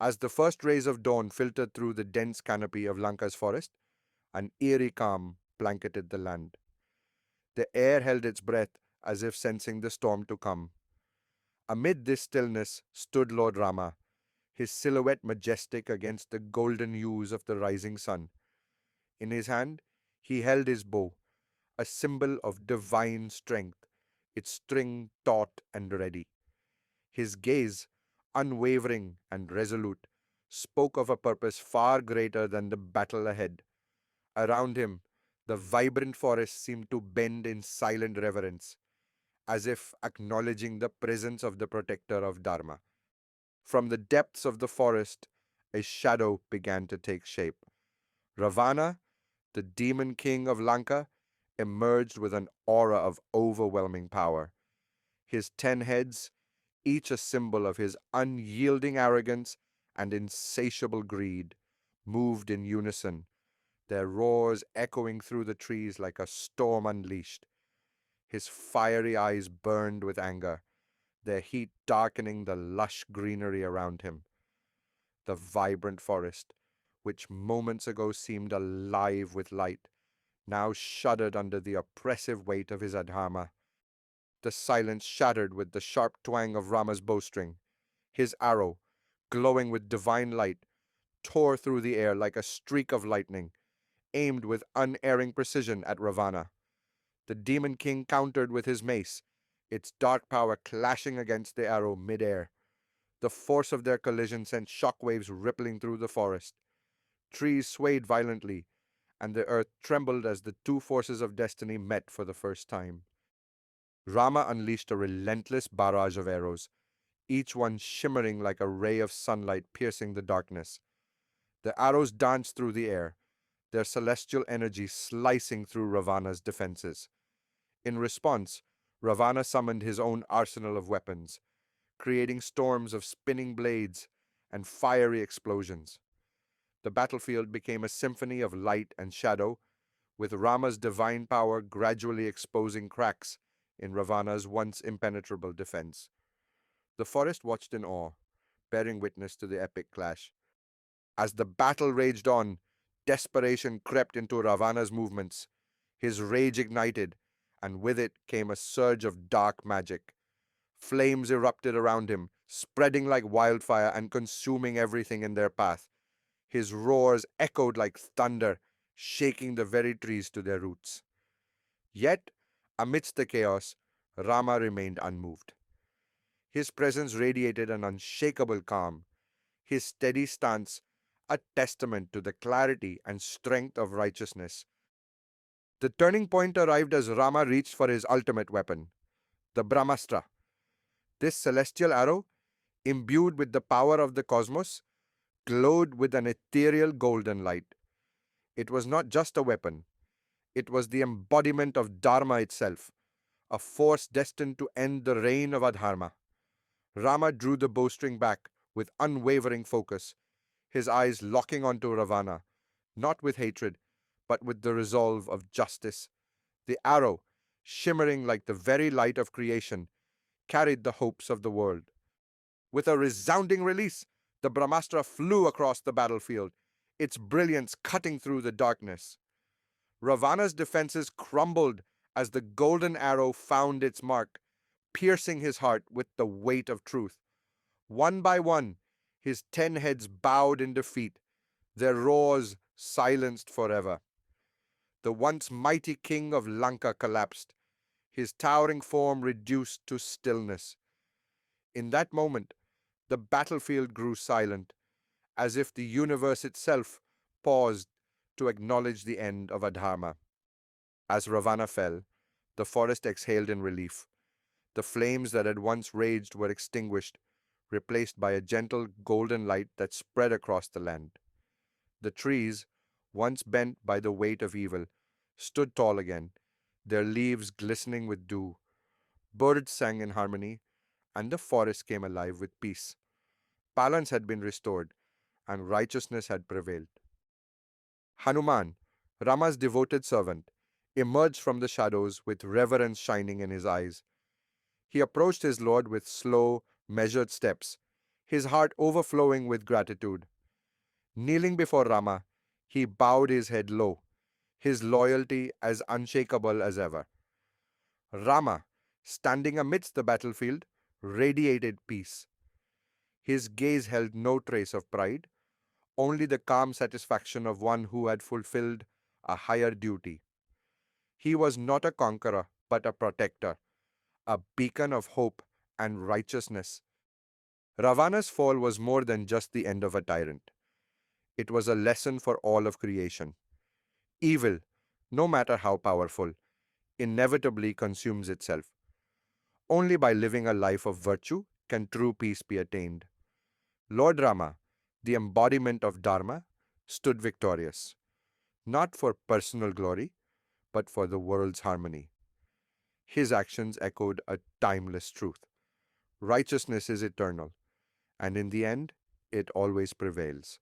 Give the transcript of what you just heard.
As the first rays of dawn filtered through the dense canopy of Lanka's forest, an eerie calm blanketed the land. The air held its breath as if sensing the storm to come. Amid this stillness stood Lord Rama, his silhouette majestic against the golden hues of the rising sun. In his hand, he held his bow, a symbol of divine strength, its string taut and ready. His gaze, unwavering and resolute, spoke of a purpose far greater than the battle ahead. Around him, the vibrant forest seemed to bend in silent reverence, as if acknowledging the presence of the protector of Dharma. From the depths of the forest, a shadow began to take shape. Ravana, the demon king of Lanka, emerged with an aura of overwhelming power. His 10 heads, each a symbol of his unyielding arrogance and insatiable greed, moved in unison, their roars echoing through the trees like a storm unleashed. His fiery eyes burned with anger, their heat darkening the lush greenery around him. The vibrant forest, which moments ago seemed alive with light, now shuddered under the oppressive weight of his adharma. The silence shattered with the sharp twang of Rama's bowstring. His arrow, glowing with divine light, tore through the air like a streak of lightning, aimed with unerring precision at Ravana. The demon king countered with his mace, its dark power clashing against the arrow midair. The force of their collision sent shockwaves rippling through the forest. Trees swayed violently, and the earth trembled as the two forces of destiny met for the first time. Rama unleashed a relentless barrage of arrows, each one shimmering like a ray of sunlight piercing the darkness. The arrows danced through the air, their celestial energy slicing through Ravana's defenses. In response, Ravana summoned his own arsenal of weapons, creating storms of spinning blades and fiery explosions. The battlefield became a symphony of light and shadow, with Rama's divine power gradually exposing cracks in Ravana's once impenetrable defense. The forest watched in awe, bearing witness to the epic clash. As the battle raged on, desperation crept into Ravana's movements. His rage ignited, and with it came a surge of dark magic. Flames erupted around him, spreading like wildfire and consuming everything in their path. His roars echoed like thunder, shaking the very trees to their roots. Yet, amidst the chaos, Rama remained unmoved. His presence radiated an unshakable calm, his steady stance a testament to the clarity and strength of righteousness. The turning point arrived as Rama reached for his ultimate weapon, the Brahmastra. This celestial arrow, imbued with the power of the cosmos, glowed with an ethereal golden light. It was not just a weapon, it was the embodiment of Dharma itself, a force destined to end the reign of Adharma. Rama drew the bowstring back with unwavering focus, his eyes locking onto Ravana, not with hatred, but with the resolve of justice. The arrow, shimmering like the very light of creation, carried the hopes of the world. With a resounding release, the Brahmastra flew across the battlefield, its brilliance cutting through the darkness. Ravana's defenses crumbled as the golden arrow found its mark, piercing his heart with the weight of truth. One by one, his 10 heads bowed in defeat, their roars silenced forever. The once mighty king of Lanka collapsed, his towering form reduced to stillness. In that moment, the battlefield grew silent, as if the universe itself paused to acknowledge the end of Adharma. As Ravana fell, the forest exhaled in relief. The flames that had once raged were extinguished, replaced by a gentle golden light that spread across the land. The trees, once bent by the weight of evil, stood tall again, their leaves glistening with dew. Birds sang in harmony, and the forest came alive with peace. Balance had been restored, and righteousness had prevailed. Hanuman, Rama's devoted servant, emerged from the shadows with reverence shining in his eyes. He approached his lord with slow, measured steps, his heart overflowing with gratitude. Kneeling before Rama, he bowed his head low, his loyalty as unshakable as ever. Rama, standing amidst the battlefield, radiated peace. His gaze held no trace of pride, only the calm satisfaction of one who had fulfilled a higher duty. He was not a conqueror, but a protector, a beacon of hope and righteousness. Ravana's fall was more than just the end of a tyrant. It was a lesson for all of creation. Evil, no matter how powerful, inevitably consumes itself. Only by living a life of virtue can true peace be attained. Lord Rama, the embodiment of Dharma, stood victorious, not for personal glory, but for the world's harmony. His actions echoed a timeless truth. Righteousness is eternal, and in the end, it always prevails.